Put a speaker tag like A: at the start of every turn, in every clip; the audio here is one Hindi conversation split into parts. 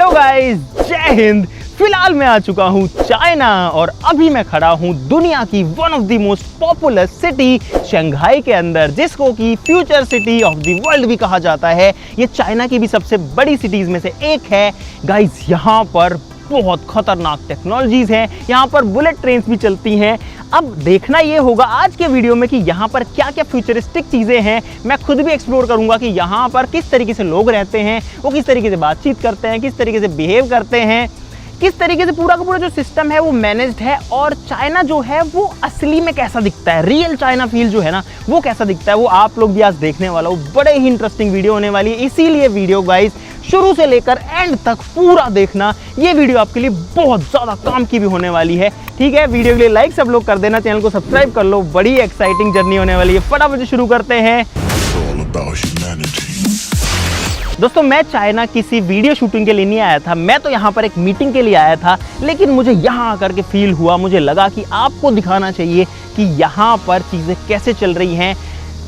A: हेलो गाइस, जय हिंद। फिलहाल मैं आ चुका हूँ चाइना और अभी मैं खड़ा हूँ दुनिया की one of the most popular city Shanghai के अंदर, जिसको कि future city of the world भी कहा जाता है। ये चाइना की भी सबसे बड़ी सिटीज में से एक है। गाइस, यहाँ पर बहुत खतरनाक टेक्नोलॉजीज हैं, यहाँ पर बुलेट ट्रेन्स भी चलती हैं। अब देखना ये होगा आज के वीडियो में कि यहाँ पर क्या क्या फ्यूचरिस्टिक चीज़ें हैं। मैं खुद भी एक्सप्लोर करूँगा कि यहाँ पर किस तरीके से लोग रहते हैं, वो किस तरीके से बातचीत करते हैं, किस तरीके से बिहेव करते हैं, किस तरीके से पूरा का पूरा जो सिस्टम है वो मैनेज्ड है, और चाइना जो है वो असली में कैसा दिखता है, रियल चाइना फील जो है ना वो कैसा दिखता है, वो आप लोग भी आज देखने वाला हो। बड़े ही इंटरेस्टिंग वीडियो होने वाली है, इसीलिए वीडियो गाइस शुरू से लेकर एंड तक पूरा देखना। ये वीडियो आपके लिए बहुत ज़्यादा काम की भी होने वाली है। ठीक है, वीडियो के लिए लाइक सब लोग कर देना, चैनल को सब्सक्राइब कर लो, बड़ी एक्साइटिंग जर्नी होने वाली है। फटाफट शुरू करते हैं। दोस्तों, मैं चाइना किसी वीडियो शूटिंग के लिए नहीं आया था, मैं तो यहाँ पर एक मीटिंग के लिए आया था। लेकिन मुझे यहाँ आकर के फील हुआ, मुझे लगा कि आपको दिखाना चाहिए कि यहाँ पर चीज़ें कैसे चल रही हैं,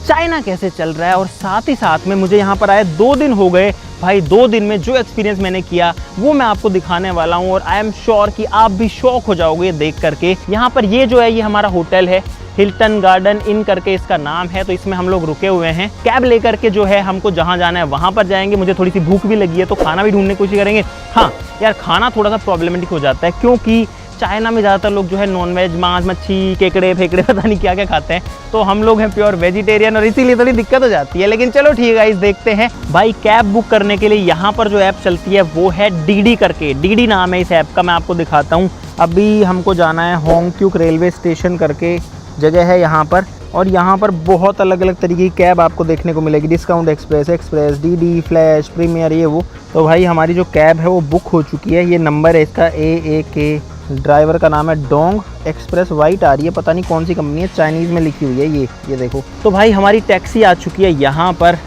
A: चाइना कैसे चल रहा है। और साथ ही साथ में मुझे यहाँ पर आए 2 दिन हो गए भाई। 2 दिन में जो एक्सपीरियंस मैंने किया वो मैं आपको दिखाने वाला हूँ, और आई एम श्योर कि आप भी शॉक हो जाओगे देख करके। यहाँ पर ये जो है ये हमारा होटल है, हिल्टन गार्डन इन करके इसका नाम है। तो इसमें हम लोग रुके हुए हैं। कैब लेकर के जो है हमको जहाँ जाना है वहाँ पर जाएंगे। मुझे थोड़ी सी भूख भी लगी है तो खाना भी ढूंढने की कोशिश करेंगे। हाँ यार, खाना थोड़ा सा प्रॉब्लमेटिक हो जाता है क्योंकि चाइना में ज़्यादातर लोग जो है नॉनवेज, मांस मच्छी, केकड़े फेकड़े पता नहीं क्या क्या खाते हैं। तो हम लोग हैं प्योर वेजिटेरियन, और इसीलिए थोड़ी दिक्कत हो जाती है। लेकिन चलो ठीक है, इस देखते हैं। भाई, कैब बुक करने के लिए यहाँ पर जो ऐप चलती है वो है डीडी करके। डीडी नाम है इस ऐप का, मैं आपको दिखाता हूँ। अभी हमको जाना है होंगक्यूक रेलवे स्टेशन करके जगह है यहाँ पर, और यहाँ पर बहुत अलग अलग तरीके की कैब आपको देखने को मिलेगी। Discount express, DD, flash, premier, ये वो। तो भाई हमारी जो कैब है वो बुक हो चुकी है। ये नंबर है इसका AAK, ड्राइवर का नाम है डोंग एक्सप्रेस। वाइट आ रही है, पता नहीं कौन सी कंपनी है, चाइनीज़ में लिखी हुई है ये देखो। तो भाई हमारी टैक्सी आ चुकी है, यहाँ पर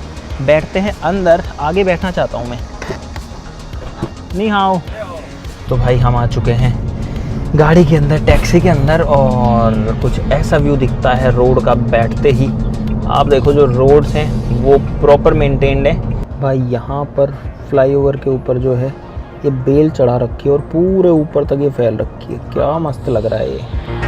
A: बैठते हैं अंदर। आगे बैठना चाहता हूँ मैं। नहीं हाओ। तो भाई हम आ चुके हैं गाड़ी के अंदर, टैक्सी के अंदर, और कुछ ऐसा व्यू दिखता है रोड का बैठते ही। आप देखो जो रोड्स हैं वो प्रॉपर मेंटेन्ड है। भाई यहाँ पर फ्लाईओवर के ऊपर जो है ये बेल चढ़ा रखी है और पूरे ऊपर तक ये फैल रखी है। क्या मस्त लग रहा है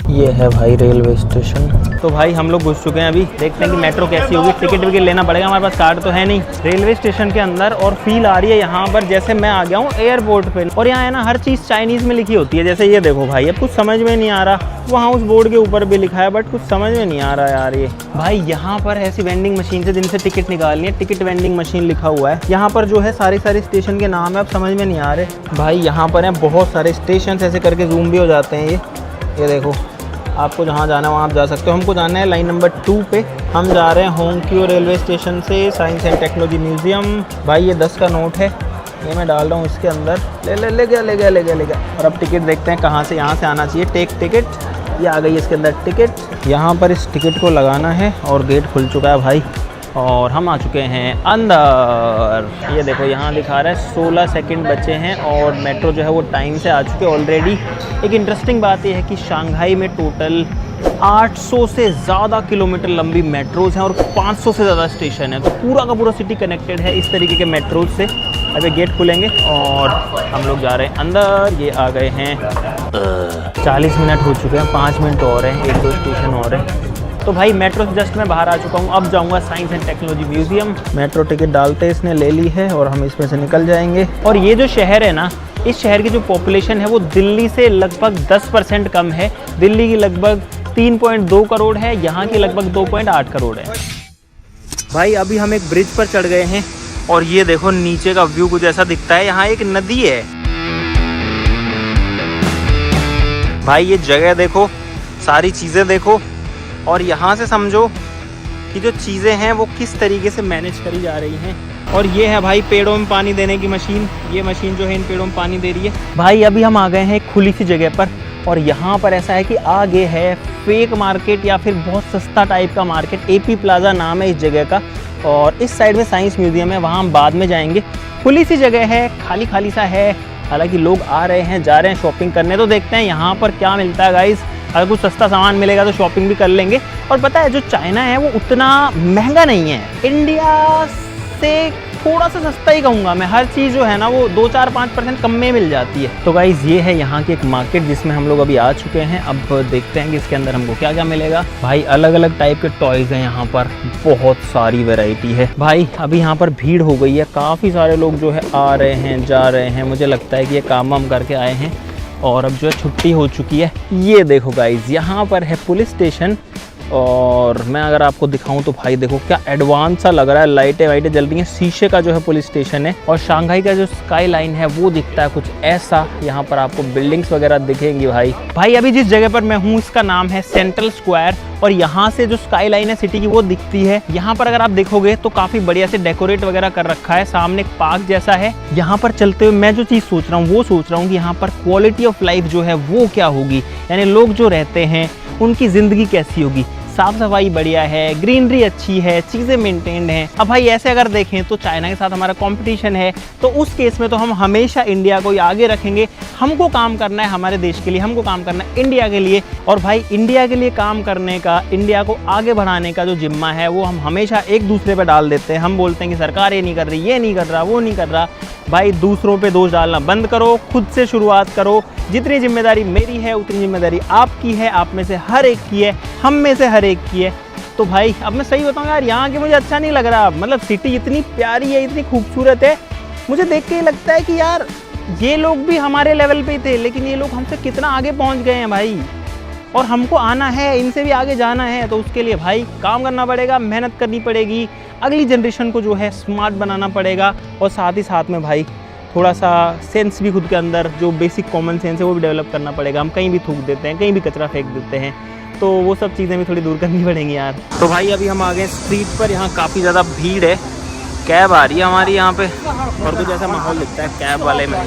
A: ये है भाई रेलवे स्टेशन। तो भाई हम लोग घुस चुके हैं। अभी देखते हैं कि मेट्रो कैसी होगी। टिकट विकेट लेना पड़ेगा, हमारे पास कार्ड तो है नहीं। रेलवे स्टेशन के अंदर, और फील आ रही है यहाँ पर जैसे मैं आ गया हूँ एयरपोर्ट पे। और यहाँ है ना हर चीज़ चाइनीज़ में लिखी होती है। जैसे ये देखो भाई, अब कुछ समझ में नहीं आ रहा। वहाँ उस बोर्ड के ऊपर भी लिखा है बट कुछ समझ में नहीं आ रहा यार। ये भाई यहाँ पर ऐसी वेंडिंग मशीन से जिनसे टिकट निकालनी है, टिकट वेंडिंग मशीन लिखा हुआ है। यहाँ पर जो है सारे स्टेशन के नाम है, अब समझ में नहीं आ रहे भाई। यहाँ पर है बहुत सारे स्टेशन, ऐसे करके जूम भी हो जाते हैं। ये देखो, आपको जहाँ जाना है वहाँ आप जा सकते हो। हमको जाना है लाइन नंबर 2 पे। हम जा रहे हैं होंगक्यूक रेलवे स्टेशन से साइंस एंड टेक्नोलॉजी म्यूजियम। भाई ये 10 का नोट है, ये मैं डाल रहा हूँ इसके अंदर। ले गया। और अब टिकट देखते हैं कहाँ से, यहाँ से आना चाहिए। टेक टिकट, ये आ गई इसके अंदर टिकट। यहाँ पर इस टिकट को लगाना है और गेट खुल चुका है भाई, और हम आ चुके हैं अंदर। ये देखो यहाँ दिखा रहा है 16 सेकंड बचे हैं, और मेट्रो जो है वो टाइम से आ चुके ऑलरेडी। एक इंटरेस्टिंग बात यह है कि शंघाई में टोटल 800 से ज़्यादा किलोमीटर लंबी मेट्रोज़ हैं और 500 से ज़्यादा स्टेशन है। तो पूरा का पूरा सिटी कनेक्टेड है इस तरीके के मेट्रोज़ से। अभी गेट खुलेंगे और हम लोग जा रहे हैं अंदर। ये आ गए हैं, 40 मिनट हो चुके हैं, 5 मिनट और हैं, 1-2 स्टेशन और हैं। तो भाई मेट्रो से जस्ट मैं बाहर आ चुका हूँ। अब जाऊँगा science and technology museum. Metro ticket डालते इसने ले ली है और हम इसमें से निकल जाएंगे। और ये जो शहर है ना, इस शहर की जो पॉपुलेशन है वो दिल्ली से लगभग 10% कम है। दिल्ली की लगभग 3.2 करोड़ है, यहाँ की लगभग 2.8 करोड़ है। भाई अभी हम एक ब्रिज पर चढ़ गए हैं, और ये देखो नीचे का व्यू कुछ ऐसा दिखता है। यहाँ एक नदी है भाई। ये जगह देखो, सारी चीज़ें देखो, और यहाँ से समझो कि जो चीज़ें हैं वो किस तरीके से मैनेज करी जा रही हैं। और ये है भाई पेड़ों में पानी देने की मशीन। ये मशीन जो है इन पेड़ों में पानी दे रही है। भाई अभी हम आ गए हैं एक खुली सी जगह पर, और यहाँ पर ऐसा है कि आगे है फेक मार्केट या फिर बहुत सस्ता टाइप का मार्केट। AP प्लाजा नाम है इस जगह का, और इस साइड में साइंस म्यूजियम है, वहाँ हम बाद में जाएंगे। खुली सी जगह है, खाली सा है। हालांकि लोग आ रहे हैं, जा रहे हैं शॉपिंग करने। तो देखते हैं यहाँ पर क्या मिलता है गाइस। अगर कुछ सस्ता सामान मिलेगा तो शॉपिंग भी कर लेंगे। और पता है जो चाइना है वो उतना महंगा नहीं है। इंडिया इससे थोड़ा सा सस्ता ही कहूँगा मैं। हर चीज़ जो है ना वो 2-4-5% कम में मिल जाती है। तो गाइज़ ये है यहाँ की एक मार्केट जिसमें हम लोग अभी आ चुके हैं। अब देखते हैं कि इसके अंदर हमको क्या क्या मिलेगा। भाई अलग अलग टाइप के टॉयज़ हैं यहाँ पर, बहुत सारी वैरायटी है भाई। अभी यहाँ पर भीड़ हो गई है, काफ़ी सारे लोग जो है आ रहे हैं जा रहे हैं। मुझे लगता है कि ये काम वाम करके आए हैं और अब जो है छुट्टी हो चुकी है। ये देखो गाइज़ यहाँ पर है पुलिस स्टेशन, और मैं अगर आपको दिखाऊं तो भाई देखो क्या एडवांस सा लग रहा है, लाइटें वाइटें जल रही हैं। शीशे का जो है पुलिस स्टेशन है, और शंघाई का जो स्काई लाइन है वो दिखता है कुछ ऐसा। यहाँ पर आपको बिल्डिंग्स वगैरह दिखेंगी भाई अभी जिस जगह पर मैं हूँ इसका नाम है सेंट्रल स्क्वायर, और यहाँ से जो स्काई लाइन है सिटी की वो दिखती है। यहाँ पर अगर आप देखोगे तो काफी बढ़िया से डेकोरेट वगैरह कर रखा है, सामने एक पार्क जैसा है। यहाँ पर चलते हुए मैं जो चीज़ सोच रहा हूँ वो सोच रहा हूँ कि यहाँ पर क्वालिटी ऑफ लाइफ जो है वो क्या होगी, यानी लोग जो रहते हैं उनकी ज़िंदगी कैसी होगी। साफ सफाई बढ़िया है, ग्रीनरी अच्छी है, चीज़ें मेंटेन्ड हैं। अब भाई ऐसे अगर देखें तो चाइना के साथ हमारा कंपटीशन है, तो उस केस में तो हम हमेशा इंडिया को ही आगे रखेंगे। हमको काम करना है हमारे देश के लिए, हमको काम करना है इंडिया के लिए, और भाई इंडिया के लिए काम करने का, इंडिया को आगे बढ़ाने का जो जिम्मा है वो हम हमेशा एक दूसरे पर डाल देते हैं। हम बोलते हैं कि सरकार ये नहीं कर रही, ये नहीं कर रहा, वो नहीं कर रहा। भाई दूसरों पे दोष डालना बंद करो, खुद से शुरुआत करो। जितनी जिम्मेदारी मेरी है उतनी जिम्मेदारी आपकी है, आप में से हर एक की है, हम में से हर एक की है। तो भाई अब मैं सही बताऊँ यार, यहाँ के मुझे अच्छा नहीं लग रहा। मतलब सिटी इतनी प्यारी है, इतनी खूबसूरत है, मुझे देख के ही लगता है कि यार ये लोग भी हमारे लेवल पे ही थे, लेकिन ये लोग हमसे कितना आगे पहुँच गए हैं भाई। और हमको आना है, इनसे भी आगे जाना है, तो उसके लिए भाई काम करना पड़ेगा, मेहनत करनी पड़ेगी, अगली जनरेशन को जो है स्मार्ट बनाना पड़ेगा, और साथ ही साथ में भाई थोड़ा सा सेंस भी खुद के अंदर, जो बेसिक कॉमन सेंस है वो भी डेवलप करना पड़ेगा। हम कहीं भी थूक देते हैं, कहीं भी कचरा फेंक देते हैं, तो वो सब चीज़ें भी थोड़ी दूर करनी पड़ेंगी यार। तो भाई अभी हम आ गए स्ट्रीट पर, यहाँ काफ़ी ज़्यादा भीड़ है। कैब आ रही है हमारी यहाँ पे, और कुछ ऐसा माहौल दिखता है कैब वाले में।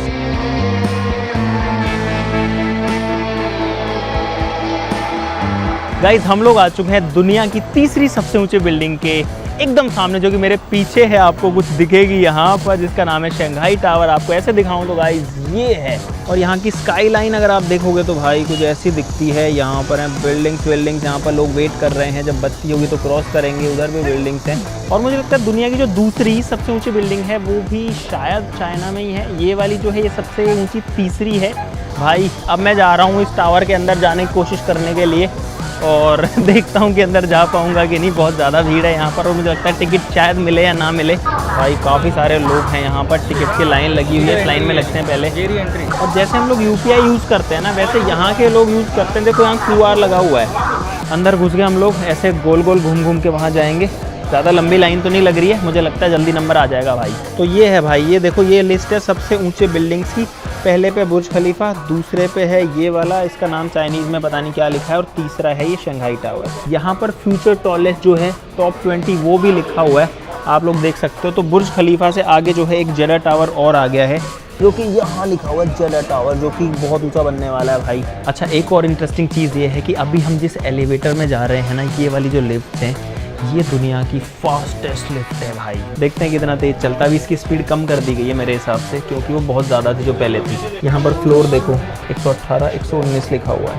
A: गाइस हम लोग आ चुके हैं दुनिया की तीसरी सबसे ऊंची बिल्डिंग के एकदम सामने, जो कि मेरे पीछे है, आपको कुछ दिखेगी यहाँ पर, जिसका नाम है शंघाई टावर। आपको ऐसे दिखाऊं तो गाइस ये है, और यहाँ की स्काई लाइन अगर आप देखोगे तो भाई कुछ ऐसी दिखती है। यहाँ पर हैं बिल्डिंग्स यहाँ पर लोग वेट कर रहे हैं, जब बत्ती होगी तो क्रॉस करेंगे। उधर भी बिल्डिंग्स हैं, और मुझे लगता है दुनिया की जो दूसरी सबसे ऊँची बिल्डिंग है वो भी शायद चाइना में ही है। ये वाली जो है ये सबसे ऊँची तीसरी है भाई। अब मैं जा रहा हूँ इस टावर के अंदर जाने की कोशिश करने के लिए, और देखता हूँ कि अंदर जा पाऊँगा कि नहीं। बहुत ज़्यादा भीड़ है यहाँ पर, और मुझे लगता है टिकट शायद मिले या ना मिले। भाई काफ़ी सारे लोग हैं यहाँ पर, टिकट की लाइन लगी हुई है, इस लाइन में लगते हैं पहले। और जैसे हम लोग UPI यूज़ करते हैं ना, वैसे यहाँ के लोग यूज़ करते हैं। देखो यहाँ QR लगा हुआ है, अंदर घुस गए हम लोग, ऐसे गोल गोल घूम घूम के वहाँ जाएंगे। ज़्यादा लंबी लाइन तो नहीं लग रही है, मुझे लगता है जल्दी नंबर आ जाएगा भाई। तो ये है भाई, ये देखो ये लिस्ट है सबसे ऊंचे बिल्डिंग्स की। पहले पे बुर्ज खलीफा, दूसरे पे है ये वाला, इसका नाम चाइनीज़ में पता नहीं क्या लिखा है, और तीसरा है ये शंघाई टावर। यहाँ पर फ्यूचर टॉलेस्ट जो है टॉप 20 वो भी लिखा हुआ है, आप लोग देख सकते हो। तो बुर्ज खलीफा से आगे जो है एक जेडा टावर और आ गया है, जो कि यहाँ लिखा हुआ है जेडा टावर, जो कि बहुत ऊंचा बनने वाला है भाई। अच्छा एक और इंटरेस्टिंग चीज़ ये है कि अभी हम जिस एलिवेटर में जा रहे हैं ना, ये वाली जो लिफ्ट है, ये दुनिया की फास्टेस्ट लिफ्ट है भाई। देखते हैं कितना तेज चलता है। अभी इसकी स्पीड कम कर दी गई है मेरे हिसाब से, क्योंकि वो बहुत ज़्यादा थी जो पहले थी। यहाँ पर फ्लोर देखो 118, 119 लिखा हुआ है।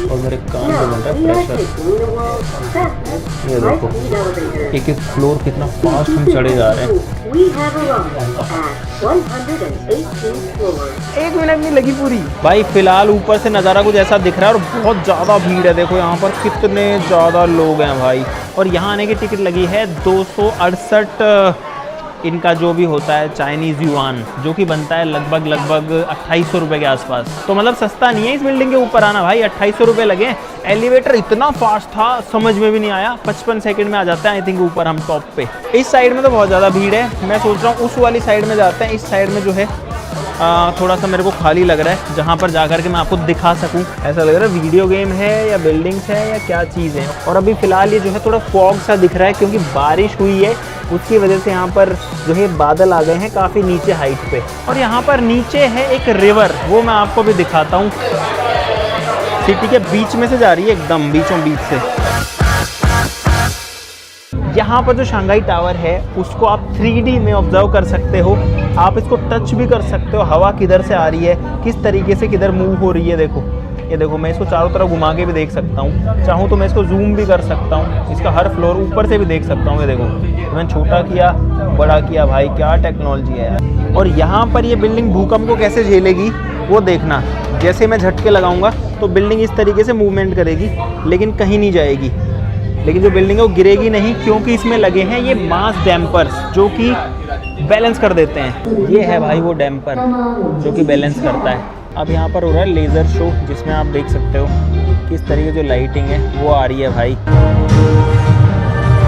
A: और मेरे कान पे बन रहा है प्रेशर। ये देखो एक एक फ्लोर कितना फास्ट हम चढ़े जा रहे हैं। 1 मिनट नहीं लगी पूरी भाई। फिलहाल ऊपर से नज़ारा कुछ ऐसा दिख रहा है, और बहुत ज़्यादा भीड़ है। देखो यहाँ पर कितने ज़्यादा लोग हैं भाई। और यहाँ आने की टिकट लगी है 268 इनका जो भी होता है चाइनीज़ युआन, जो कि बनता है लगभग 2800 रुपये के आसपास। तो मतलब सस्ता नहीं है इस बिल्डिंग के ऊपर आना भाई, 2800 रुपये लगे। एलिवेटर इतना फास्ट था समझ में भी नहीं आया, 55 सेकंड में आ जाता है आई थिंक ऊपर हम टॉप पे। इस साइड में तो बहुत ज़्यादा भीड़ है, मैं सोच रहा हूँ उस वाली साइड में जाते हैं। इस साइड में जो है थोड़ा सा मेरे को खाली लग रहा है, जहाँ पर जाकर के मैं आपको दिखा सकूँ। ऐसा लग रहा है वीडियो गेम है या बिल्डिंग्स है या क्या चीज़ है। और अभी फ़िलहाल ये जो है थोड़ा फॉग सा दिख रहा है, क्योंकि बारिश हुई है, उसकी वजह से यहाँ पर जो है बादल आ गए हैं काफ़ी नीचे हाइट पे। और यहाँ पर नीचे है एक रिवर, वो मैं आपको भी दिखाता हूँ। सिटी के बीच में से जा रही है, एकदम बीचों बीच से। यहाँ पर जो शंघाई टावर है उसको आप 3D में ऑब्जर्व कर सकते हो, आप इसको टच भी कर सकते हो। हवा किधर से आ रही है, किस तरीके से किधर मूव हो रही है, देखो ये देखो, मैं इसको चारों तरफ घुमा के भी देख सकता हूँ, चाहूँ तो मैं इसको जूम भी कर सकता हूँ, इसका हर फ्लोर ऊपर से भी देख सकता हूँ। ये देखो, मैंने छोटा किया, बड़ा किया, भाई क्या टेक्नोलॉजी है यार। और यहाँ पर ये बिल्डिंग भूकंप को कैसे झेलेगी वो देखना। जैसे मैं झटके लगाऊंगा तो बिल्डिंग इस तरीके से मूवमेंट करेगी, लेकिन कहीं नहीं जाएगी। लेकिन जो बिल्डिंग है वो गिरेगी नहीं, क्योंकि इसमें लगे हैं ये मास डैम्पर्स जो कि बैलेंस कर देते हैं। ये है भाई वो डैम्पर जो कि बैलेंस करता है। अब यहाँ पर हो रहा है लेज़र शो, जिसमें आप देख सकते हो किस तरीके जो लाइटिंग है वो आ रही है भाई।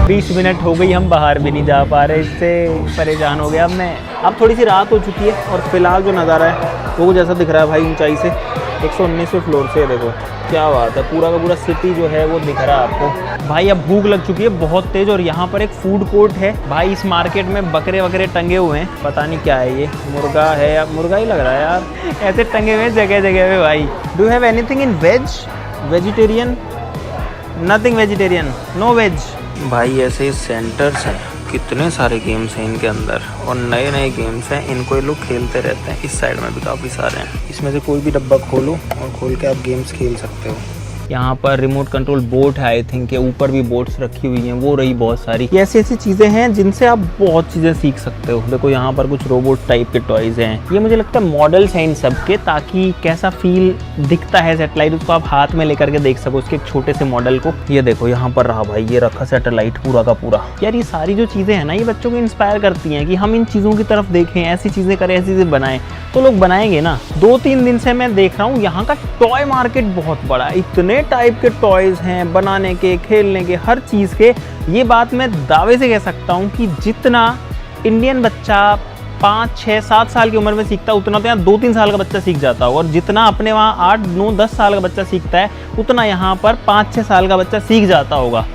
A: 20 मिनट हो गई, हम बाहर भी नहीं जा पा रहे, इससे परेशान हो गया अब मैं। अब थोड़ी सी रात हो चुकी है और फिलहाल जो नज़ारा है वो कुछ ऐसा दिख रहा है भाई ऊंचाई से, 119वें फ्लोर से। देखो क्या बात है, पूरा का पूरा सिटी जो है वो दिख रहा है आपको। भाई अब भूख लग चुकी है बहुत तेज, और यहाँ पर एक फूड कोर्ट है भाई। इस मार्केट में बकरे वगैरह टंगे हुए हैं, पता नहीं क्या है ये, मुर्गा है या मुर्गा ही लग रहा है यार, ऐसे टंगे हुए हैं जगह जगह पे भाई। Do have anything in veg, vegetarian? Nothing vegetarian, no veg. भाई ऐसे सेंटर्स हैं, कितने सारे गेम्स हैं इनके अंदर, और नए नए गेम्स हैं, इनको ये लोग खेलते रहते हैं। इस साइड में भी काफ़ी सारे हैं, इसमें से कोई भी डब्बा खोलो और खोल के आप गेम्स खेल सकते हो। यहाँ पर रिमोट कंट्रोल बोट है आई थिंक, के ऊपर भी बोट्स रखी हुई हैं, वो रही बहुत सारी। ये ऐसी ऐसी चीज़ें हैं जिनसे आप बहुत चीज़ें सीख सकते हो। देखो यहाँ पर कुछ रोबोट टाइप के टॉयज़ हैं, ये मुझे लगता है मॉडल्स हैं इन सब के, ताकि कैसा फील दिखता है सैटेलाइट उसको आप हाथ में लेकर के देख सको, उसके एक छोटे से मॉडल को। ये देखो यहाँ पर रहा भाई, ये रखा सैटेलाइट पूरा का पूरा। यार ये सारी जो चीज़ें हैं ना, ये बच्चों को इंस्पायर करती हैं कि हम इन चीज़ों की तरफ देखें, ऐसी चीज़ें करें, ऐसी चीज़ें बनाएं, तो लोग बनाएंगे ना। 2-3 दिन से मैं देख रहा हूँ यहाँ का टॉय मार्केट बहुत बड़ा है, इतने टाइप के टॉयज हैं बनाने के, खेलने के, हर चीज़ के। ये बात मैं दावे से कह सकता हूँ कि जितना इंडियन बच्चा 5, 6, 7 साल की उम्र में सीखता है, उतना तो यहाँ 2-3 साल का बच्चा सीख जाता होगा। और जितना अपने वहाँ 8, 9, 10 साल का बच्चा सीखता है, उतना यहाँ पर 5, 6 साल का बच्चा सीख जाता होगा।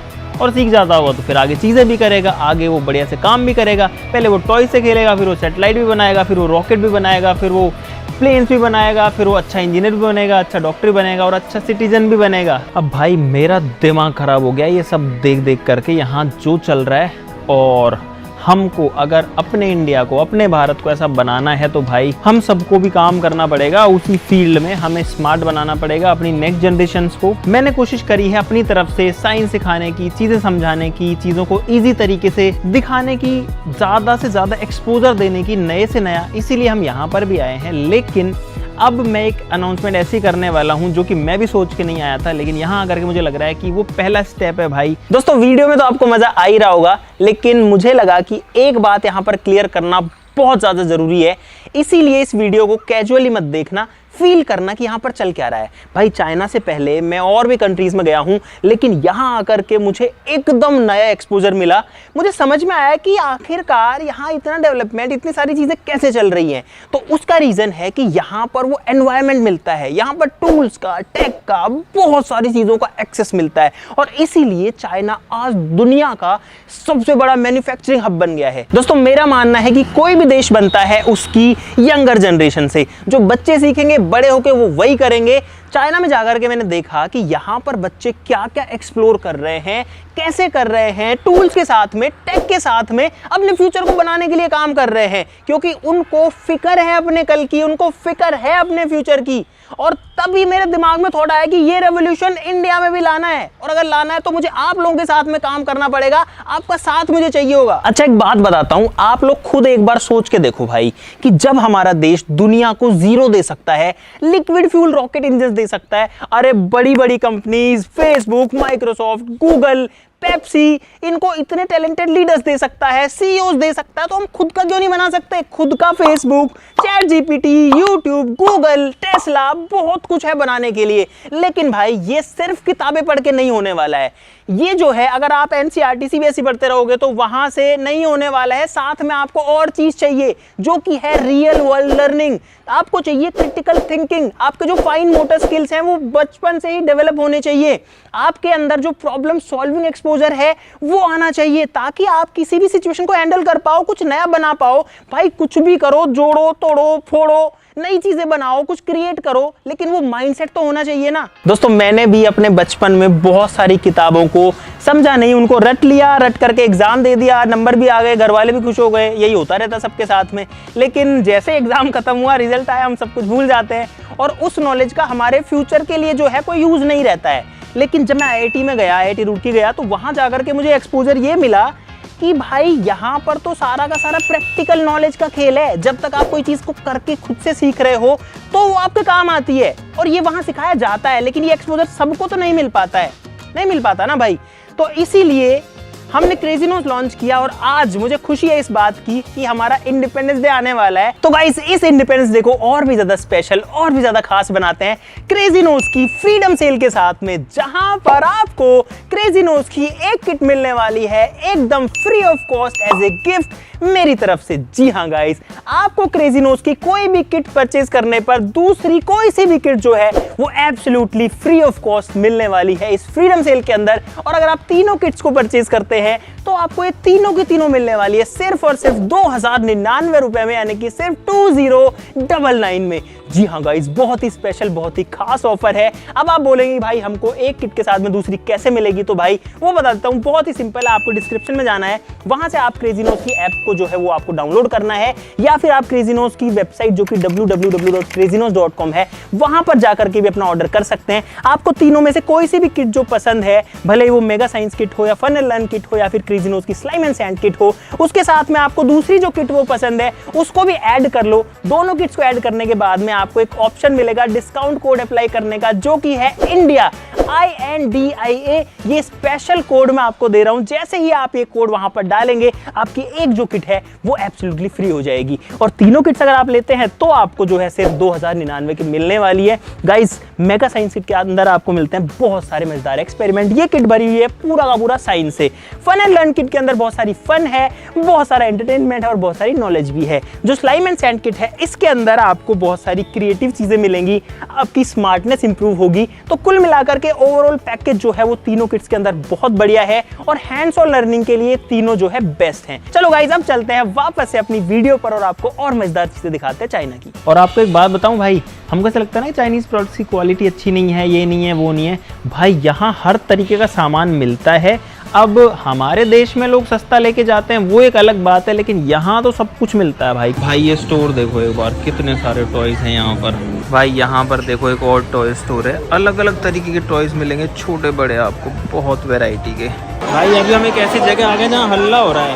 A: और सीख जाता होगा तो फिर आगे चीज़ें भी करेगा, आगे वो बढ़िया से काम भी करेगा। पहले वो टॉय से खेलेगा, फिर वो सैटेलाइट भी बनाएगा, फिर वो रॉकेट भी बनाएगा, फिर वो प्लेन्स भी बनाएगा, फिर वो अच्छा इंजीनियर भी बनेगा, अच्छा डॉक्टर भी बनेगा, और अच्छा सिटीजन भी बनेगा। अब भाई मेरा दिमाग ख़राब हो गया ये सब देख देख करके, यहाँ जो चल रहा है। और हमको अगर अपने इंडिया को, अपने भारत को ऐसा बनाना है तो भाई हम सबको भी काम करना पड़ेगा उसी फील्ड में। हमें स्मार्ट बनाना पड़ेगा अपनी नेक्स्ट जनरेशंस को। मैंने कोशिश करी है अपनी तरफ से साइंस सिखाने की, चीज़ें समझाने की, चीज़ों को ईजी तरीके से दिखाने की, ज़्यादा से ज़्यादा एक्सपोजर देने की, नए से नया। इसीलिए हम यहाँ पर भी आए हैं। लेकिन अब मैं एक अनाउंसमेंट ऐसी करने वाला हूं जो कि मैं भी सोच के नहीं आया था, लेकिन यहाँ आकर के मुझे लग रहा है कि वो पहला स्टेप है भाई। दोस्तों वीडियो में तो आपको मजा आ ही रहा होगा, लेकिन मुझे लगा कि एक बात यहाँ पर क्लियर करना बहुत ज़्यादा ज़रूरी है। इसीलिए इस वीडियो को कैजुअली मत देखना, फील करना कि यहाँ पर चल क्या रहा है। भाई चाइना से पहले मैं और भी कंट्रीज में गया हूँ, लेकिन यहाँ आकर के मुझे एकदम नया एक्सपोजर मिला। मुझे समझ में आया कि आखिरकार यहाँ इतना डेवलपमेंट, इतनी सारी चीज़ें कैसे चल रही हैं। तो उसका रीज़न है कि यहाँ पर वो एनवायरनमेंट मिलता है, यहाँ पर टूल्स का, टेक का, बहुत सारी चीज़ों का एक्सेस मिलता है, और इसीलिए चाइना आज दुनिया का सबसे बड़ा मैन्युफैक्चरिंग हब बन गया है। दोस्तों मेरा मानना है कि कोई भी देश बनता है उसकी यंगर जनरेशन से। जो बच्चे सीखेंगे बड़े होके वो वही करेंगे। चाइना में जाकर के मैंने देखा कि यहाँ पर बच्चे क्या क्या एक्सप्लोर कर रहे हैं, कैसे कर रहे हैं, टूल्स के साथ में, टेक के साथ में अपने फ्यूचर को बनाने के लिए काम कर रहे हैं, क्योंकि उनको फिक्र है अपने कल की, उनको फिक्र है अपने फ्यूचर की। और तभी मेरे दिमाग में थॉट आया कि ये रेवोल्यूशन इंडिया में भी लाना है, और अगर लाना है तो मुझे आप लोगों के साथ में काम करना पड़ेगा, आपका साथ मुझे चाहिए होगा। अच्छा एक बात बताता हूं, आप लोग खुद एक बार सोच के देखो भाई कि जब हमारा देश दुनिया को जीरो दे सकता है, लिक्विड फ्यूल रॉकेट इंजन दे सकता है, अरे बड़ी बड़ी companies Facebook, Microsoft, Google, Pepsi, इनको इतने टैलेंटेड लीडर्स दे सकता है, सीईओज दे सकता है, तो हम खुद का क्यों नहीं बना सकते? खुद का Facebook, chat GPT, YouTube, Google, Tesla, बहुत कुछ है बनाने के लिए। लेकिन भाई ये सिर्फ किताबें पढ़ के नहीं होने वाला है। ये जो है अगर आप एनसीईआरटी सीबीएसई पढ़ते रहोगे तो वहां से नहीं होने वाला है। साथ में आपको और चीज चाहिए जो कि है रियल वर्ल्ड लर्निंग। आपको चाहिए क्रिटिकल थिंकिंग, आपके जो फाइन मोटर स्किल्स हैं वो बचपन से ही डेवलप होने चाहिए। आपके अंदर जो प्रॉब्लम सॉल्विंग एक्सपोजर है वो आना चाहिए, ताकि आप किसी भी सिचुएशन को हैंडल कर पाओ, कुछ नया बना पाओ। भाई कुछ भी करो, जोड़ो, तोड़ो, फोड़ो, नई चीजें बनाओ, कुछ क्रिएट करो, लेकिन वो माइंडसेट तो होना चाहिए ना। दोस्तों मैंने भी अपने बचपन में बहुत सारी किताबों को समझा नहीं, उनको रट लिया, रट करके एग्जाम दे दिया, नंबर भी आ गए, घर वाले भी खुश हो गए, यही होता रहता सबके साथ में। लेकिन जैसे एग्जाम खत्म हुआ, रिजल्ट आया, हम सब कुछ भूल जाते हैं और उस नॉलेज का हमारे फ्यूचर के लिए जो है कोई यूज नहीं रहता है। लेकिन जब मैं IIT में गया, IIT रुड़की गया, तो वहां जाकर के मुझे एक्सपोजर ये मिला कि भाई यहाँ पर तो सारा का सारा प्रैक्टिकल नॉलेज का खेल है। जब तक आप कोई चीज को करके खुद से सीख रहे हो तो वो आपके काम आती है और ये वहां सिखाया जाता है। लेकिन ये एक्सपोजर सबको तो नहीं मिल पाता है, नहीं मिल पाता ना भाई। तो इसीलिए हमने क्रेजी नोज लॉन्च किया और आज मुझे खुशी है इस बात की कि हमारा इंडिपेंडेंस डे आने वाला है। तो गाइस इस इंडिपेंडेंस डे को और भी ज्यादा स्पेशल और भी ज्यादा खास बनाते हैं क्रेजी नोज की फ्रीडम सेल के साथ में, जहां पर आपको क्रेजी नोज की एक किट मिलने वाली है एकदम free of cost as a gift मेरी तरफ से। जी हाँ गाइस, आपको क्रेजी नोज की कोई भी किट परचेज करने पर दूसरी कोई सी भी किट जो है वो एब्सोल्युटली फ्री ऑफ कॉस्ट मिलने वाली है इस फ्रीडम सेल के अंदर। और अगर आप तीनों किट्स को परचेज करते हैं तो आपको ये तीनों की तीनों मिलने वाली है सिर्फ और सिर्फ 2099 रुपए में, यानी कि सिर्फ 2099 में। जी हाँ गाइस, बहुत ही स्पेशल, बहुत ही खास ऑफर है। अब आप बोलेंगे भाई हमको एक किट के साथ में दूसरी कैसे मिलेगी, तो भाई वो बता देता हूँ। बहुत ही सिंपल है, आपको डिस्क्रिप्शन में जाना है, वहां से आप क्रेजी नोज की ऐप को जो है वो आपको डाउनलोड करना है, या फिर आप क्रेजी नोज की वेबसाइट जो कि www.crazynose.com है वहां पर जाकर के भी अपना ऑर्डर कर सकते हैं। आपको तीनों में से कोई सी भी किट जो पसंद है, भले ही वो मेगा साइंस किट हो या फन एंड लर्न किट हो या फिर क्रेजी नोज की स्लाइम एंड सैंड किट हो, उसके साथ में आपको दूसरी जो किट वो पसंद है उसको भी ऐड कर लो। दोनों किट्स को ऐड करने के बाद में आपको एक ऑप्शन मिलेगा डिस्काउंट कोड अप्लाई करने का, जो कि है इंडिया, INDIA। ये स्पेशल कोड मैं आपको दे रहा हूं। जैसे ही आप ये कोड वहां पर डालेंगे, आपकी एक जो किट है वो एब्सोल्युटली फ्री हो जाएगी। और तीनों किट्स अगर आप लेते हैं तो आपको जो है सिर्फ 2099 की मिलने वाली है। गाइस मेगा साइंस किट के अंदर आपको मिलते हैं बहुत सारे मजेदार एक्सपेरिमेंट। ये किट भरी हुई है पूरा का पूरा साइंस से। फन एंड लर्न किट के अंदर बहुत सारी फन है, बहुत सारा एंटरटेनमेंट है और बहुत सारी नॉलेज भी है। जो स्लाइम एंड सैंड किट है, इसके अंदर आपको बहुत सारी क्रिएटिव चीजें मिलेंगी, आपकी स्मार्टनेस इंप्रूव होगी। तो कुल मिलाकर के ओवरऑल पैकेज जो है वो तीनों किट्स के अंदर बहुत बढ़िया है और हैंड्स ऑन लर्निंग के लिए तीनों जो है बेस्ट हैं। चलो गाइस अब चलते हैं वापस से अपनी वीडियो पर और आपको और मजेदार चीजें दिखाते हैं चाइना की। और आपको एक बात बताऊं भाई, हमको ऐसा लगता है ना चाइनीज प्रोडक्ट्स की क्वालिटी अच्छी नहीं है, ये नहीं है, वो नहीं है। भाई यहाँ हर तरीके का सामान मिलता है। अब हमारे देश में लोग सस्ता लेके जाते हैं, वो एक अलग बात है, लेकिन यहाँ तो सब कुछ मिलता है भाई। भाई ये स्टोर देखो एक बार, कितने सारे टॉयज हैं यहाँ पर। भाई यहाँ पर देखो एक और टॉय स्टोर है, अलग अलग तरीके के टॉयज मिलेंगे, छोटे बड़े आपको, बहुत वैरायटी के। भाई अभी हम एक ऐसी जगह आ गए जहाँ हल्ला हो रहा है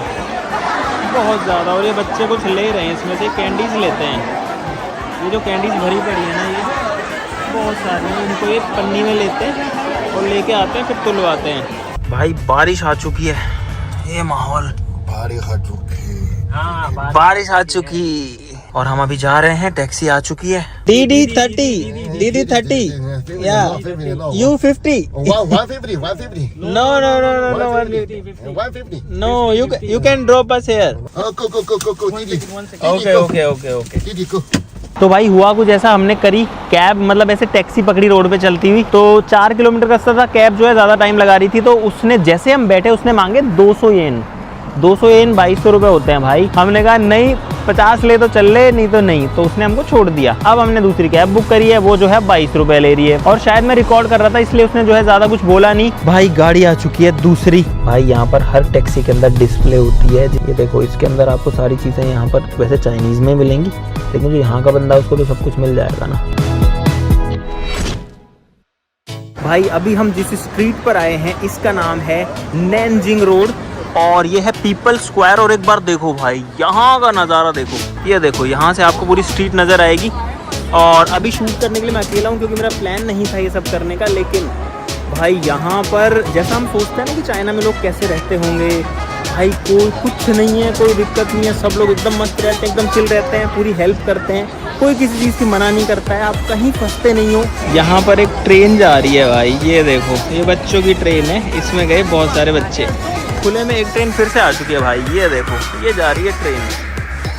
A: बहुत ज़्यादा, और ये बच्चे कुछ ले रहे हैं, इसमें से कैंडीज लेते हैं। ये जो कैंडीज भरी पड़ी है ना, ये बहुत सारी हैं, इनको एक पन्नी में लेते हैं और लेके आते हैं, फिर तुलवाते हैं। भाई बारिश आ चुकी है, ये माहौल बारिश आ चुकी और हम अभी जा रहे हैं, टैक्सी आ चुकी है। DD30 या U50 No, you can drop us here. Okay. तो भाई हुआ कुछ ऐसा, हमने करी कैब, मतलब ऐसे टैक्सी पकड़ी रोड पे चलती हुई, तो 4 किलोमीटर का रास्ता था। कैब जो है ज़्यादा टाइम लगा रही थी, तो उसने जैसे हम बैठे उसने मांगे 200 येन। 200 येन 2200 रुपये होते हैं भाई। हमने कहा नहीं 50 ले तो चल ले, नहीं तो नहीं, तो उसने हमको छोड़ दिया। अब हमने दूसरी कैब बुक करी है, वो जो है 22 रुपये ले रही है। और शायद मैं रिकॉर्ड कर रहा था इसलिए उसने जो है ज़्यादा कुछ बोला नहीं। भाई गाड़ी आ चुकी है दूसरी। भाई यहाँ पर हर टैक्सी के अंदर डिस्प्ले होती है, ये देखो, इसके अंदर आपको सारी चीज़ें यहाँ पर वैसे चाइनीज़ में मिलेंगी, लेकिन जो यहाँ का बंदा उसको तो सब कुछ मिल जाएगा ना। भाई अभी हम जिस स्ट्रीट पर आए हैं इसका नाम है नैनजिंग रोड और ये है पीपल स्क्वायर। और एक बार देखो भाई यहाँ का नज़ारा देखो, ये देखो, यहाँ से आपको पूरी स्ट्रीट नज़र आएगी। और अभी शूट करने के लिए मैं अकेला हूँ क्योंकि मेरा प्लान नहीं था ये सब करने का, लेकिन भाई यहाँ पर जैसा हम सोचते हैं ना कि चाइना में लोग कैसे रहते होंगे, भाई कोई कुछ नहीं है, कोई दिक्कत नहीं है, सब लोग एकदम मस्त रहते हैं, एकदम चिल रहते हैं, पूरी हेल्प करते हैं, कोई किसी चीज़ की मना नहीं करता है, आप कहीं फंसते नहीं हो। यहाँ पर एक ट्रेन जा रही है भाई, ये देखो, ये बच्चों की ट्रेन है, इसमें गए बहुत सारे बच्चे। खुले में एक ट्रेन फिर से आ चुकी है भाई, ये देखो, ये जा रही है ट्रेन,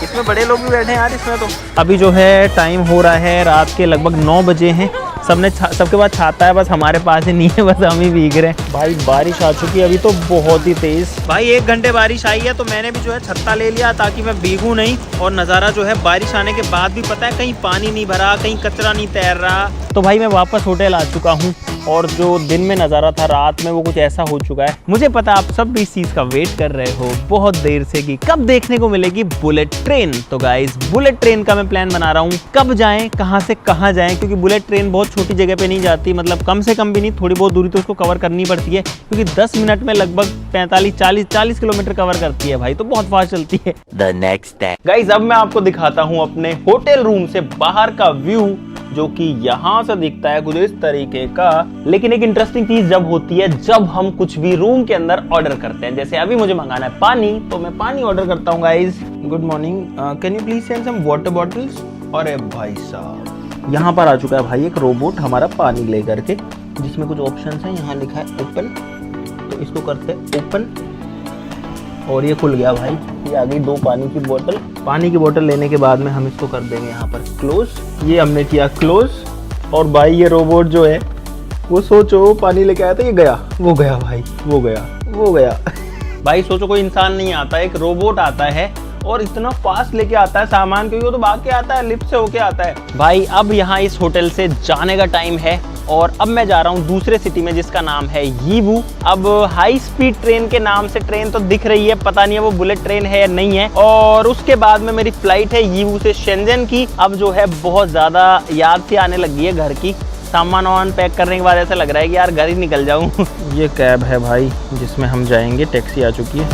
A: इसमें बड़े लोग भी बैठे हैं यार इसमें तो। अभी जो है टाइम हो रहा है रात के लगभग 9 बजे हैं। सबके पास छाता है, बस हमारे पास ही नहीं है, बस हम ही भीग रहे हैं। भाई बारिश आ चुकी है अभी तो बहुत ही तेज। भाई 1 घंटे बारिश आई है तो मैंने भी जो है छत्ता ले लिया ताकि मैं भीगूं नहीं। और नज़ारा जो है बारिश आने के बाद भी पता है कहीं पानी नहीं भरा, कहीं कचरा नहीं तैर रहा। तो भाई मैं वापस होटल आ चुका हूँ और जो दिन में नज़ारा था रात में वो कुछ ऐसा हो चुका है। मुझे पता आप सब भी इस चीज़ का वेट कर रहे हो बहुत देर से कि कब देखने को मिलेगी बुलेट ट्रेन। तो गाइस बुलेट ट्रेन का मैं प्लान बना रहा हूँ, कब जाएं, कहाँ से कहाँ जाएं, क्योंकि बुलेट ट्रेन बहुत छोटी जगह पे नहीं जाती, मतलब कम से कम भी नहीं, थोड़ी बहुत दूरी तो उसको कवर करनी पड़ती है, क्योंकि 10 मिनट में लगभग 45-40 किलोमीटर कवर करती है भाई, तो बहुत फास्ट चलती है। द नेक्स्ट डे गाइस अब मैं आपको दिखाता हूँ अपने होटल रूम से बाहर का व्यू, जो कि यहाँ से दिखता है कुछ इस तरीके का। लेकिन एक इंटरेस्टिंग चीज जब होती है जब हम कुछ भी रूम के अंदर ऑर्डर करते हैं, जैसे अभी मुझे मंगाना है पानी, तो मैं पानी ऑर्डर करता हूँ। Guys good morning, can you please send some water bottles. अरे भाई साहब यहाँ पर आ चुका है भाई एक रोबोट हमारा पानी लेकर के, जिसमें कुछ ऑप्शंस हैं। यहाँ लिखा है ओपन, तो इसको करते हैं ओपन और ये खुल गया भाई। ये आ गई 2 पानी की बोतल। पानी की बोतल लेने के बाद में हम इसको कर देंगे यहाँ पर क्लोज। ये हमने किया क्लोज और भाई ये रोबोट जो है वो सोचो पानी लेके आया था, ये गया, वो गया भाई, वो गया, वो गया। भाई सोचो कोई इंसान नहीं आता, एक रोबोट आता है और इतना फास्ट लेके आता है सामान, क्योंकि वो तो भाग के आता है, लिफ्ट से होके आता है। भाई अब यहाँ इस होटल से जाने का टाइम है और अब मैं जा रहा हूँ दूसरे सिटी में जिसका नाम है यीवू। अब हाई स्पीड ट्रेन के नाम से ट्रेन तो दिख रही है, पता नहीं है वो बुलेट ट्रेन है या नहीं है। और उसके बाद में मेरी फ्लाइट है यीवू से शेंजन की। अब जो है बहुत ज़्यादा याद सी आने लगी है घर की। सामान वामान पैक करने के बाद ऐसा लग रहा है कि यार घर ही निकल जाऊँ। ये कैब है भाई जिसमें हम जाएंगे, टैक्सी आ चुकी है।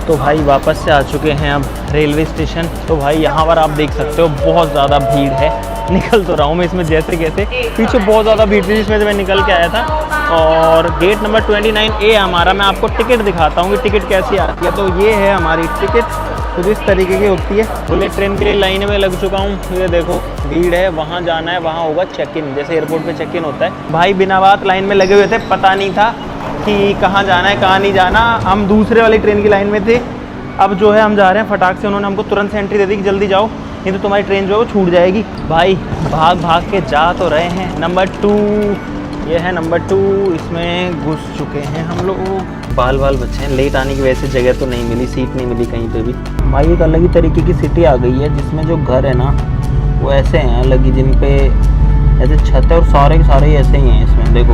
A: तो भाई वापस से आ चुके हैं अब रेलवे स्टेशन। तो भाई यहाँ पर आप देख सकते हो बहुत ज़्यादा भीड़ है। निकल तो रहा हूँ मैं इसमें जैसे कैसे, पीछे बहुत ज़्यादा भीड़ थी जिसमें से मैं निकल के आया था। और गेट नंबर 29A हमारा, मैं आपको टिकट दिखाता हूँ कि टिकट कैसी आती है। तो ये है हमारी टिकट, कुछ इस तरीके की होती है। बुलेट ट्रेन के लिए लाइन में लग चुका हूँ। ये देखो भीड़ है, वहाँ जाना है, वहाँ होगा चेक इन, जैसे एयरपोर्ट पे चेक इन होता है। भाई बिना बात लाइन में लगे हुए थे, पता नहीं था कि कहाँ जाना है कहाँ नहीं जाना। हम दूसरे वाली ट्रेन की लाइन में थे। अब जो है हम जा रहे हैं फटाक से, उन्होंने हमको तुरंत से एंट्री दे दी कि जल्दी जाओ नहीं तो तुम्हारी ट्रेन जो है वो छूट जाएगी। भाई भाग भाग के जा तो रहे हैं। नंबर 2, ये है नंबर 2, इसमें घुस चुके हैं हम लोग। बाल बाल बच्चे हैं, लेट आने की वजह से जगह तो नहीं मिली, सीट नहीं मिली कहीं पे भी। भाई एक अलग ही तरीके की सिटी आ गई है जिसमें जो घर है ना वो ऐसे हैं अलग ही, जिन पे ऐसे छत है और सारे के सारे ऐसे ही हैं इसमें। देखो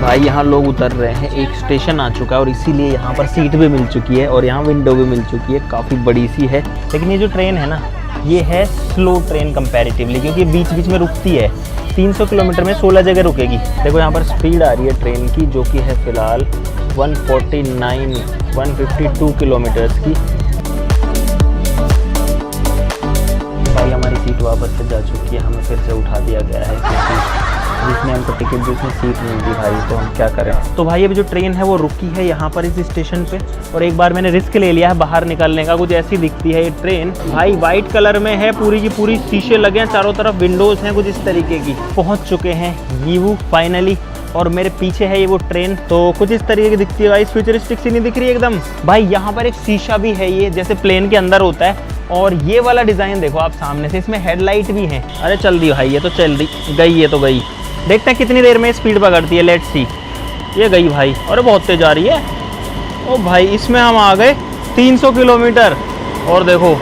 A: भाई यहाँ लोग उतर रहे हैं, एक स्टेशन आ चुका है और इसीलिए यहाँ पर सीट भी मिल चुकी है और यहाँ विंडो भी मिल चुकी है, काफ़ी बड़ी सी है। लेकिन ये जो ट्रेन है ना ये है स्लो ट्रेन कंपैरेटिवली, क्योंकि बीच बीच में रुकती है। 300 किलोमीटर में 16 जगह रुकेगी। देखो यहाँ पर स्पीड आ रही है ट्रेन की, जो कि है फ़िलहाल 152 किलोमीटर्स की। भाई हमारी सीट वापस से जा चुकी है, हमें फिर से उठा दिया गया है क्योंकि जिसमें हमको टिकट, जिसमें सीट नहीं दी भाई, तो हम क्या करें। तो भाई अभी जो ट्रेन है वो रुकी है यहाँ पर इस स्टेशन पे, और एक बार मैंने रिस्क ले लिया है बाहर निकलने का। कुछ ऐसी दिखती है ये ट्रेन। भाई वाइट कलर में है, पूरी की पूरी शीशे लगे हैं, चारों तरफ विंडोज हैं कुछ इस तरीके की। पहुँच चुके हैं यीवू फाइनली, और मेरे पीछे है ये वो ट्रेन। तो कुछ इस तरीके की दिखती है भाई, फ्यूचरिस्टिक सी नहीं दिख रही एकदम। भाई यहाँ पर एक शीशा भी है, ये जैसे प्लेन के अंदर होता है। और ये वाला डिज़ाइन देखो आप सामने से, इसमें हेडलाइट भी है। अरे चल दी भाई, ये तो चल दी गई, ये तो गई। देखते हैं कितनी देर में स्पीड पकड़ती है, लेट्स सी। ये गई भाई, अरे बहुत तेज आ रही है। ओ भाई इसमें हम आ गए 300 किलोमीटर। और देखो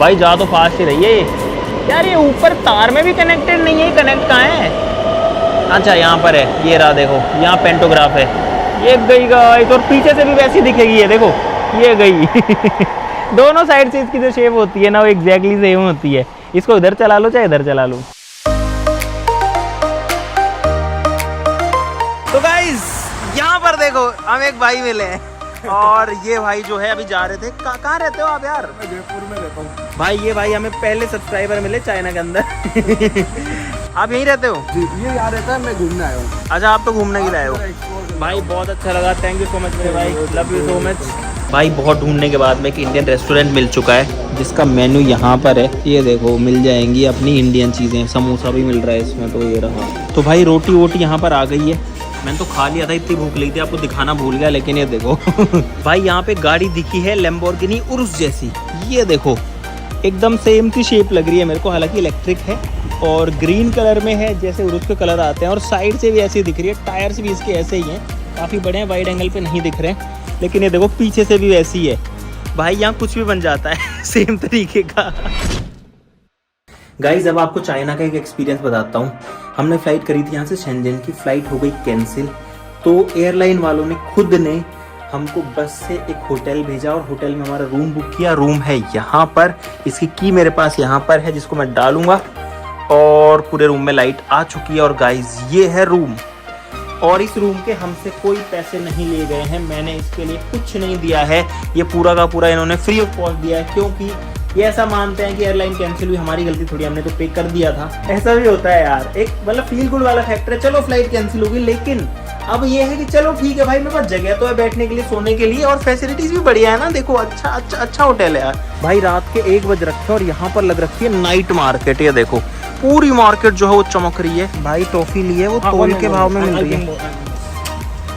A: भाई जा तो फास्ट ही रही है ये। यार ये ऊपर तार में भी कनेक्टेड नहीं है, कनेक्ट कहाँ है? अच्छा यहाँ पर है, ये रहा देखो, यहाँ पेंटोग्राफ है। ये गई गाइस, और पीछे से भी वैसी दिखेगी ये देखो, ये गई। दोनों साइड से इसकी जो शेप होती है ना वो एग्जैक्टली सेम होती है। इसको इधर चला लो चाहे इधर चला लो। तो गाइस यहाँ पर देखो हम एक भाई मिले हैं, और ये भाई जो है अभी जा रहे थे। कहाँ रहते हो आप यार? मैं जयपुर में रहता हूँ। भाई ये भाई हमें पहले सब्सक्राइबर मिले चाइना के अंदर। आप यहीं रहते हो?
B: जी, ये यहाँ रहता है, मैं घूमने आया हूँ।
A: अच्छा आप तो घूमने के लिए आए हो। भाई बहुत अच्छा लगा, थैंक यू सो मच मेरे भाई, लव यू सो मच। भाई बहुत ढूंढने के बाद में एक इंडियन रेस्टोरेंट मिल चुका है जिसका मेन्यू यहाँ पर है। ये देखो मिल जाएंगी अपनी इंडियन चीज़ें, समोसा भी मिल रहा है इसमें। तो ये रहा। तो भाई रोटी वोटी यहाँ पर आ गई है, मैंने तो खा लिया था, इतनी भूख लगी थी, आपको दिखाना भूल गया, लेकिन ये देखो भाई यहाँ पे गाड़ी दिखी है लैम्बोर्गिनी उरुस जैसी, ये देखो एकदम सेम सी शेप लग रही है मेरे को, हालांकि इलेक्ट्रिक है और ग्रीन कलर में है जैसे उरुस के कलर आते हैं, और साइड से भी ऐसी दिख रही है, टायर्स भी इसके ऐसे ही हैं, काफ़ी बड़े हैं, वाइड एंगल पे नहीं दिख रहे हैं, लेकिन ये देखो पीछे से भी वैसी है भाई, यहाँ कुछ भी बन जाता है सेम तरीके का। गाइज अब आपको चाइना का एक एक्सपीरियंस बताता हूँ। हमने फ्लाइट करी थी यहाँ से शेंजन की, फ्लाइट हो गई कैंसिल, तो एयरलाइन वालों ने खुद ने हमको बस से एक होटल भेजा और होटल में हमारा रूम बुक किया। रूम है यहाँ पर, इसकी की मेरे पास यहाँ पर है जिसको मैं डालूंगा, और पूरे रूम में लाइट आ चुकी है। और गाइज ये है रूम, और इस रूम के हमसे कोई पैसे नहीं लिए गए हैं, मैंने इसके लिए कुछ नहीं दिया है, ये पूरा का पूरा इन्होंने फ्री ऑफ कॉस्ट दिया है, क्योंकि ये ऐसा मानते हैं कि एयरलाइन कैंसिल हुई, हमारी गलती थोड़ी, हमने तो पे कर दिया था। ऐसा भी होता है यार, एक मतलब फील गुड वाला फैक्टर है, चलो फ्लाइट कैंसिल होगी, लेकिन अब ये है कि चलो ठीक है भाई, मेरे पास जगह तो है बैठने के लिए, सोने के लिए, और फैसिलिटीज भी बढ़िया है ना, देखो अच्छा होटल है यार भाई। रात के 1 बज रखे और यहाँ पर लग रखी है नाइट मार्केट, ये देखो पूरी मार्केट जो है वो चमक रही है भाई। टॉफी ली है वो तोल के भाव में मिल रही है,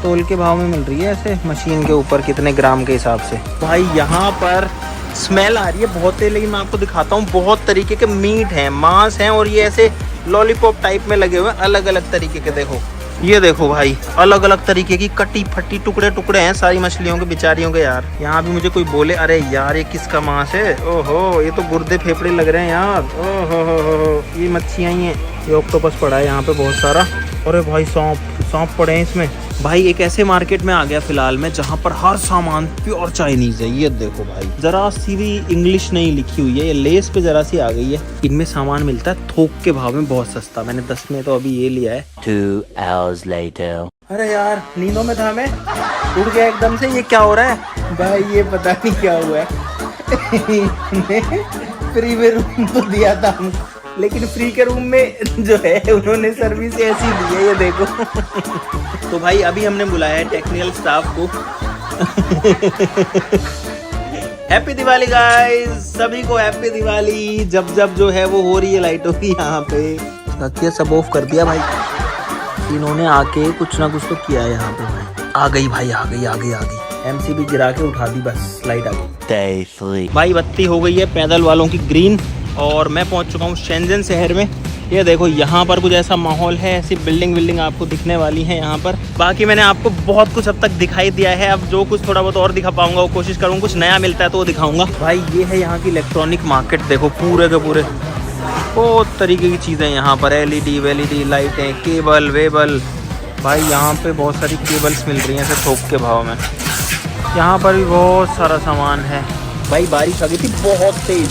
A: तोल के भाव में मिल रही है, ऐसे मशीन के ऊपर कितने ग्राम के हिसाब से। भाई यहाँ पर स्मेल आ रही है बहुत है, लेकिन मैं आपको दिखाता हूँ, बहुत तरीके के मीट हैं, मांस हैं, और ये ऐसे लॉलीपॉप टाइप में लगे हुए हैं अलग अलग तरीके के। देखो ये देखो भाई, अलग अलग तरीके की कटी फटी टुकड़े टुकड़े हैं सारी मछलियों के, बेचारियों के यार। यहाँ भी मुझे कोई बोले अरे यार ये किसका मांस है, ओहो ये तो गुर्दे फेफड़े लग रहे हैं यार, ओहो ये मच्छियाँ ही हैं, ये ऑक्टोपस पड़ा है यहाँ पे बहुत सारा, अरे भाई सौंप पड़े हैं इसमें। भाई एक ऐसे मार्केट में आ गया फिलहाल में जहाँ पर हर सामान प्योर चाइनीज है, ये देखो भाई, जरा सी भी इंग्लिश नहीं लिखी हुई है, ये लेस पे जरा सी आ गई है। इनमें सामान मिलता है थोक के भाव में, बहुत सस्ता, मैंने 10 में तो अभी ये लिया है।
C: 2 hours later.
A: अरे यार नींदों में था मैं, उड़ गया एकदम से, ये क्या हो रहा है भाई, ये पता नहीं क्या हुआ है फ्री में रूम तो दिया था हमको, लेकिन फ्री के रूम में जो है उन्होंने सर्विस ऐसी दी है, ये देखो तो भाई अभी हमने बुलाया है टेक्निकल स्टाफ को हैप्पी दिवाली गाइस, सभी को हैप्पी दिवाली। जब जो है वो हो रही है लाइटों की यहाँ पे, सब ऑफ कर दिया भाई इन्होंने, आके कुछ ना कुछ तो किया है यहाँ पे भाई। आ गई भाई, आ गई एमसीबी गिरा के उठा दी, बस लाइट आ गई।
C: Day 3.
A: भाई बत्ती हो गई है पैदल वालों की ग्रीन, और मैं पहुंच चुका हूँ शेंजन शहर में। ये देखो यहाँ पर कुछ ऐसा माहौल है, ऐसी बिल्डिंग आपको दिखने वाली है यहाँ पर। बाकी मैंने आपको बहुत कुछ अब तक दिखाई दिया है, अब जो कुछ थोड़ा बहुत और दिखा पाऊंगा वो कोशिश करूँगा, कुछ नया मिलता है तो वो दिखाऊंगा। भाई ये है यहाँ की इलेक्ट्रॉनिक मार्केट, देखो पूरे के पूरे बहुत तरीके की चीज़ें यहाँ पर, एलईडी लाइटें, केबल वेबल, भाई यहाँ पे बहुत सारी केबल्स मिल रही हैं ऐसे थोक के भाव में। यहाँ पर भी बहुत सारा सामान है। भाई बारिश आ गई थी बहुत तेज,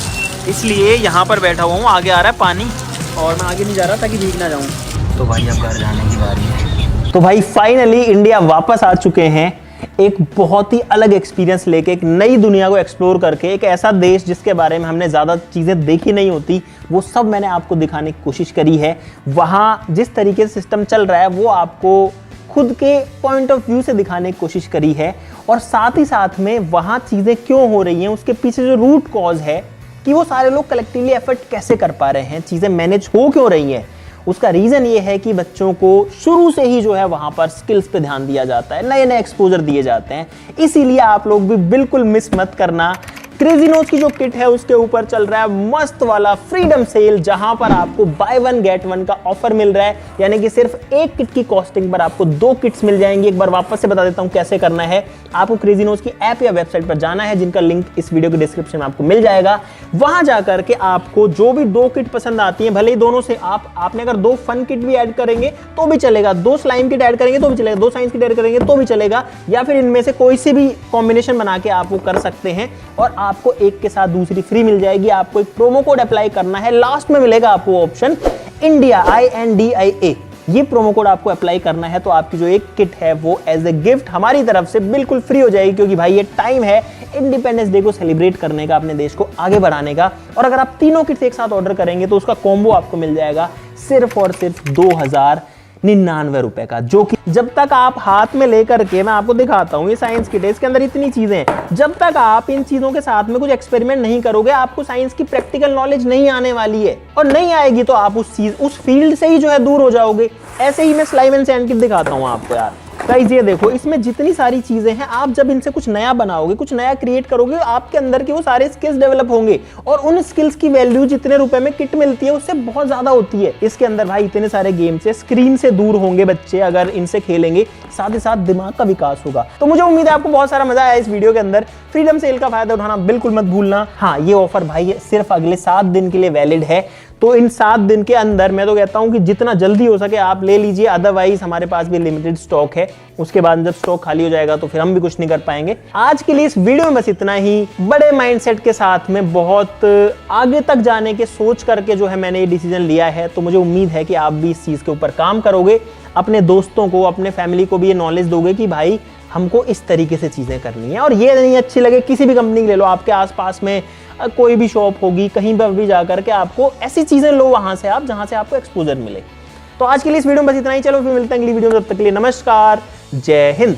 A: इसलिए यहाँ पर बैठा हुआ हूँ, आगे आ रहा है पानी और मैं आगे नहीं जा रहा ताकि भीग ना जाऊँ। तो भाई अब घर जाने की बारी है। तो भाई फाइनली इंडिया वापस आ चुके हैं, एक बहुत ही अलग एक्सपीरियंस लेके, एक नई दुनिया को एक्सप्लोर करके, एक ऐसा देश जिसके बारे में हमने ज़्यादा चीज़ें देखी नहीं होती, वो सब मैंने आपको दिखाने की कोशिश करी है। वहाँ जिस तरीके से सिस्टम चल रहा है वो आपको खुद के पॉइंट ऑफ व्यू से दिखाने की कोशिश करी है, और साथ ही साथ में वहाँ चीज़ें क्यों हो रही हैं, उसके पीछे जो रूट कॉज है कि वो सारे लोग कलेक्टिवली एफर्ट कैसे कर पा रहे हैं, चीज़ें मैनेज हो क्यों रही हैं। उसका रीज़न ये है कि बच्चों को शुरू से ही जो है वहाँ पर स्किल्स पे ध्यान दिया जाता है, नए नए एक्सपोजर दिए जाते हैं। इसीलिए आप लोग भी बिल्कुल मिस मत करना। क्रेजी नोज की जो किट है उसके ऊपर चल रहा है मस्त वाला फ्रीडम सेल, जहां पर आपको बाय 1 गेट 1 का ऑफर मिल रहा है, यानी कि सिर्फ एक किट की कॉस्टिंग पर आपको 2 किट्स मिल जाएंगी। एक बार वापस से बता देता हूं कैसे करना है। आपको क्रेजी नोज की ऐप या वेबसाइट पर जाना है, जिनका लिंक इस वीडियो के डिस्क्रिप्शन में आपको मिल जाएगा। वहां जाकर के आपको जो भी 2 किट पसंद आती है, भले ही दोनों से आपने अगर 2 फन किट भी ऐड करेंगे तो भी चलेगा, 2 स्लाइम किट ऐड करेंगे तो भी चलेगा, 2 साइंस किट ऐड करेंगे तो भी चलेगा, या फिर इनमें से कोई सी भी कॉम्बिनेशन बना के आप वो कर सकते हैं, और आपको एक के साथ दूसरी फ्री मिल जाएगी। आपको एक प्रोमो कोड अप्लाई करना है, लास्ट में मिलेगा आपको ऑप्शन इंडिया INDIA, ये प्रोमो कोड आपको अप्लाई करना है, तो आपकी जो एक किट है वो एज ए गिफ्ट हमारी तरफ से बिल्कुल फ्री हो जाएगी, क्योंकि भाई ये टाइम है इंडिपेंडेंस डे को सेलिब्रेट करने का, अपने देश को आगे बढ़ाने का। और अगर आप तीनों किट्स एक साथ ऑर्डर करेंगे तो उसका कॉम्बो आपको मिल जाएगा सिर्फ और सिर्फ 2000 ₹99 का, जो कि जब तक आप हाथ में लेकर के, मैं आपको दिखाता हूँ, ये साइंस किट है, इसके अंदर इतनी चीजें हैं, जब तक आप इन चीजों के साथ में कुछ एक्सपेरिमेंट नहीं करोगे आपको साइंस की प्रैक्टिकल नॉलेज नहीं आने वाली है, और नहीं आएगी तो आप उस फील्ड से ही जो है दूर हो जाओगे। ऐसे ही मैं स्लाइम एंड सैंड किट दिखाता हूँ आपको यार। गाइस ये देखो, इसमें जितनी सारी चीजें हैं, आप जब इनसे कुछ नया बनाओगे, कुछ नया क्रिएट करोगे, आपके अंदर के वो सारे स्किल्स डेवलप होंगे, और उन स्किल्स की वैल्यू जितने रुपए में किट मिलती है उससे बहुत ज्यादा होती है। इसके अंदर भाई इतने सारे गेम्स है, स्क्रीन से दूर होंगे बच्चे अगर इनसे खेलेंगे, साथ ही साथ दिमाग का विकास होगा। तो मुझे उम्मीद है आपको बहुत सारा मजा आया इस वीडियो के अंदर। फ्रीडम सेल का फायदा उठाना बिल्कुल मत भूलना। हाँ, ये ऑफर भाई सिर्फ अगले 7 दिन के लिए वैलिड है, तो इन 7 दिन के अंदर मैं तो कहता हूं कि जितना जल्दी हो सके आप ले लीजिए, अदरवाइज हमारे पास भी लिमिटेड स्टॉक है, उसके बाद जब स्टॉक खाली हो जाएगा तो फिर हम भी कुछ नहीं कर पाएंगे। आज के लिए इस वीडियो में बस इतना ही। बड़े माइंडसेट के साथ में बहुत आगे तक जाने के सोच करके जो है मैंने ये डिसीजन लिया है, तो मुझे उम्मीद है कि आप भी इस चीज के ऊपर काम करोगे, अपने दोस्तों को, अपने फैमिली को भी ये नॉलेज दोगे कि भाई हमको इस तरीके से चीजें करनी है। और ये नहीं अच्छी लगे, किसी भी कंपनी की ले लो, आपके आसपास में कोई भी शॉप होगी, कहीं पर भी जाकर के आपको ऐसी चीजें लो वहां से आप, जहां से आपको एक्सपोजर मिले। तो आज के लिए इस वीडियो में बस इतना ही। चलो फिर मिलते हैं अगली वीडियो में, तब तक के लिए नमस्कार, जय हिंद।